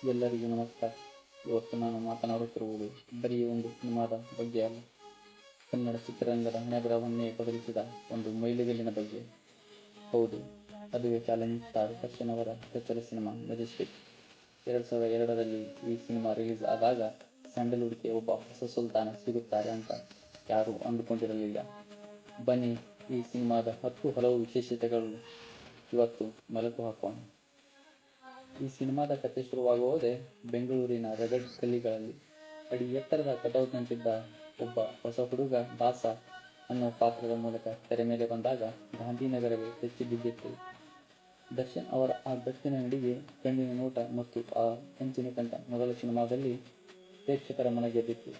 ಎಲ್ಲರಿಗೂ ನಮಸ್ಕಾರ. ಇವತ್ತು ನಾನು ಮಾತನಾಡುತ್ತಿರುವುದು ಬರೀ ಒಂದು ಸಿನಿಮಾದ ಬಗ್ಗೆ ಅಲ್ಲ, ಕನ್ನಡ ಚಿತ್ರರಂಗದ ಹಣೆಬರಹವನ್ನೇ ಬದಲಿಸಿದ ಒಂದು ಮೈಲಿಗಲ್ಲಿನ ಬಗ್ಗೆ. ಹೌದು, ಅದುವೇ ಚಾಲೆಂಜಿಂಗ್ ಸ್ಟಾರ್ ದರ್ಶನ್ ಅವರ ಚೊಚ್ಚಲ ಸಿನಿಮಾ ಮೆಜೆಸ್ಟಿಕ್. 2002ರಲ್ಲಿ ಈ ಸಿನಿಮಾ ರಿಲೀಸ್ ಆದಾಗ ಸ್ಯಾಂಡಲ್ವುಡ್ಗೆ ಒಬ್ಬ ಹೊಸ ಸುಲ್ತಾನ ಸಿಗುತ್ತಾರೆ ಅಂತ ಯಾರೂ ಅಂದುಕೊಂಡಿರಲಿಲ್ಲ. ಬನ್ನಿ, ಈ ಸಿನಿಮಾದ ಹಲವು ವಿಶೇಷತೆಗಳು ಇವತ್ತು ಮೆಲುಕು ಹಾಕೋಣ. ಈ ಸಿನಿಮಾದ ಕಥೆ ಶುರುವಾಗುವುದೇ ಬೆಂಗಳೂರಿನ ರಗಡ್ ಗಲ್ಲಿಗಳಲ್ಲಿ. ಅಡಿ ಎತ್ತರದ ಕಟೌಟ್ನಂತಿದ್ದ ಒಬ್ಬ ಹೊಸ ಹುಡುಗ ದಾಸ ಅನ್ನೋ ಪಾತ್ರದ ಮೂಲಕ ತೆರೆ ಮೇಲೆ ಬಂದಾಗ ಗಾಂಧಿನಗರವೇ ಬೆಚ್ಚಿ ಬಿದ್ದಿತ್ತು. ದರ್ಶನ್ ಅವರ ಆ ಗಟ್ಟಿನ ನಡಿಗೆ, ಕಣ್ಣಿನ ನೋಟ ಮತ್ತು ಆ ಕಂಚಿನ ಕಂಠ ಮೊದಲ ಸಿನಿಮಾದಲ್ಲಿ ಪ್ರೇಕ್ಷಕರ ಮನ ಗೆದ್ದಿತ್ತು.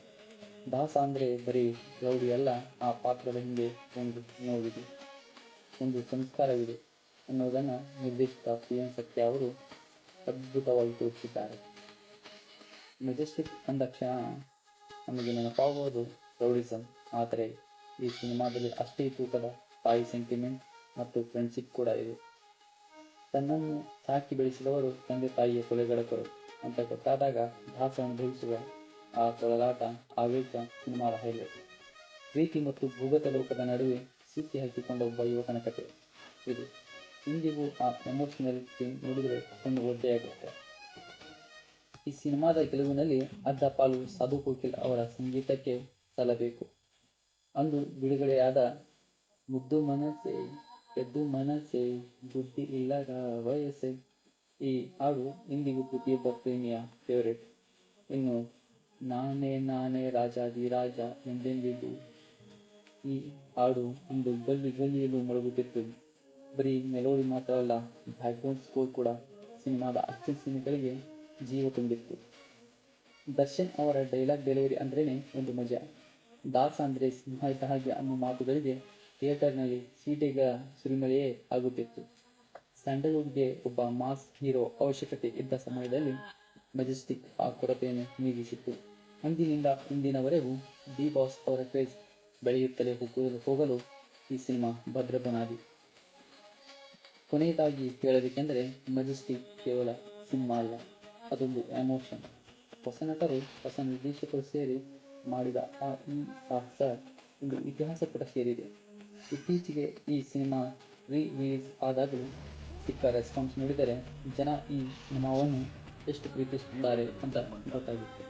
ದಾಸ ಅಂದ್ರೆ ಬರೀ ರೌಡಿ ಅಲ್ಲ, ಆ ಪಾತ್ರದ ಹಿಂದೆ ಒಂದು ನೋವಿದೆ, ಒಂದು ಸಂಸ್ಕಾರವಿದೆ ಅನ್ನೋದನ್ನ ನಿರ್ದೇಶಕ PN ಸತ್ಯ ಅವರು ಅದ್ಭುತವಾಗಿ ತೋರಿಸಿದ್ದಾರೆ. ಮೆಜೆಸ್ಟಿಕ್ ಅಂದಾಕ್ಷಣ ನಮಗೆ ನೆನಪಾಗುವುದು ರೌಡಿಸಂ, ಆದರೆ ಈ ಸಿನಿಮಾದಲ್ಲಿ ಅಷ್ಟೇ ತೂಕದ ತಾಯಿ ಸೆಂಟಿಮೆಂಟ್ ಮತ್ತು ಫ್ರೆಂಡ್ಶಿಪ್ ಕೂಡ ಇದೆ. ತನ್ನನ್ನು ಸಾಕಿ ಬೆಳೆಸಿದವರು ತಂದೆ ತಾಯಿಯ ಕೊಲೆಗಡಕರು ಅಂತ ಗೊತ್ತಾದಾಗ ದಾಸ ಅನುಭವಿಸುವ ಆ ತೊಳಲಾಟ, ಆವೇಶ ಸಿನಿಮಾದ ಹೈಲೈಟ್. ಪ್ರೀತಿ ಮತ್ತು ಭೂಗತ ಲೋಕದ ನಡುವೆ ಸಿಕ್ಕಿ ಹಾಕಿಕೊಂಡ ಒಬ್ಬ ಯುವಕನ ಕಥೆ ಇದು. ಇಂದಿಗೂ ಆ ಎಮೋಷನಲ್ ಸೀನ್ ನೋಡಿದರೆ ಕಣ್ಣು ಒದ್ದೆಯಾಗುತ್ತೆ. ಈ ಸಿನಿಮಾದ ಗೆಲುವಿನಲ್ಲಿ ಅರ್ಧ ಪಾಲು ಸಾಧು ಕೋಕಿಲ್ ಅವರ ಸಂಗೀತಕ್ಕೆ ಸಲ್ಲಬೇಕು. ಅಂದು ಬಿಡುಗಡೆಯಾದ ಮುದ್ದು ಮನಸ್ಸೇ ಎದ್ದು ಮನಸ್ಸೇ ಬುದ್ಧಿ ಇಲ್ಲದ ವಯಸ್ಸೇ, ಈ ಹಾಡು ಇಂದಿಗೂ ಪ್ರತಿಯೊಬ್ಬ ಪ್ರೇಮಿಯ ಫೇವರೇಟ್. ಇನ್ನು ನಾನೇ ರಾಜಾಧಿರಾಜ ಎಂದೆಂದಿಗೂ, ಈ ಹಾಡು ಅಂದು ಗಲ್ಲಿ ಗಲ್ಲಿಯಲ್ಲೂ ಮೊಳಗುತ್ತಿತ್ತು. ಬರೀ ಮೆಲೋಡಿ ಮಾತ್ರ ಅಲ್ಲ, ಬ್ಯಾಕ್ಗ್ರೌಂಡ್ ಸ್ಕೋರ್ ಕೂಡ ಸಿನಿಮಾದ ಆಕ್ಷನ್ ಸೀನ್ಗಳಿಗೆ ಜೀವ ತುಂಬಿತ್ತು. ದರ್ಶನ್ ಅವರ ಡೈಲಾಗ್ ಡೆಲಿವರಿ ಅಂದ್ರೇನೆ ಒಂದು ಮಜಾ. ದಾಸ ಅಂದ್ರೆ ಸಿಂಹ ಇದ್ದ ಹಾಗೆ ಅನ್ನೋ ಮಾತುಗಳಿಗೆ ಥಿಯೇಟರ್ನಲ್ಲಿ ಸೀಟಿಗಳ ಸುರಿಮಳೆಯೇ ಆಗುತ್ತಿತ್ತು. ಸ್ಯಾಂಡಲ್ವುಡ್ಗೆ ಒಬ್ಬ ಮಾಸ್ ಹೀರೋ ಅವಶ್ಯಕತೆ ಇದ್ದ ಸಮಯದಲ್ಲಿ ಮೆಜೆಸ್ಟಿಕ್ ಆ ಕೊರತೆಯನ್ನು ನೀಗಿಸಿತ್ತು. ಅಂದಿನಿಂದ ಇಂದಿನವರೆಗೂ ಡಿ ಬಾಸ್ ಅವರ ಕ್ರೇಜ್ ಬೆಳೆಯುತ್ತಲೇ ಹೋಗಲು ಈ ಸಿನಿಮಾ ಭದ್ರ ಬುನಾದಿ. ಕೊನೆಯದಾಗಿ ಹೇಳಬೇಕೆಂದರೆ, ಮೆಜೆಸ್ಟಿಕ್ ಕೇವಲ ಸಿನಿಮಾ ಅಲ್ಲ, ಅದೊಂದು ಎಮೋಷನ್. ಹೊಸ ನಟರು, ಹೊಸ ನಿರ್ದೇಶಕರು ಸೇರಿ ಮಾಡಿದ ಈ ಸಾಹಸ ಇಂದು ಇತಿಹಾಸ ಪುಟ ಸೇರಿದೆ. ಇತ್ತೀಚೆಗೆ ಈ ಸಿನಿಮಾ ರೀ-ರಿಲೀಸ್ ಆದಾಗಲೂ ಸಿಕ್ಕ ರೆಸ್ಪಾನ್ಸ್ ನೋಡಿದರೆ ಜನ ಈ ಸಿನಿಮಾವನ್ನು ಎಷ್ಟು ಪ್ರೀತಿಸುತ್ತಾರೆ ಅಂತ ಗೊತ್ತಾಗುತ್ತೆ.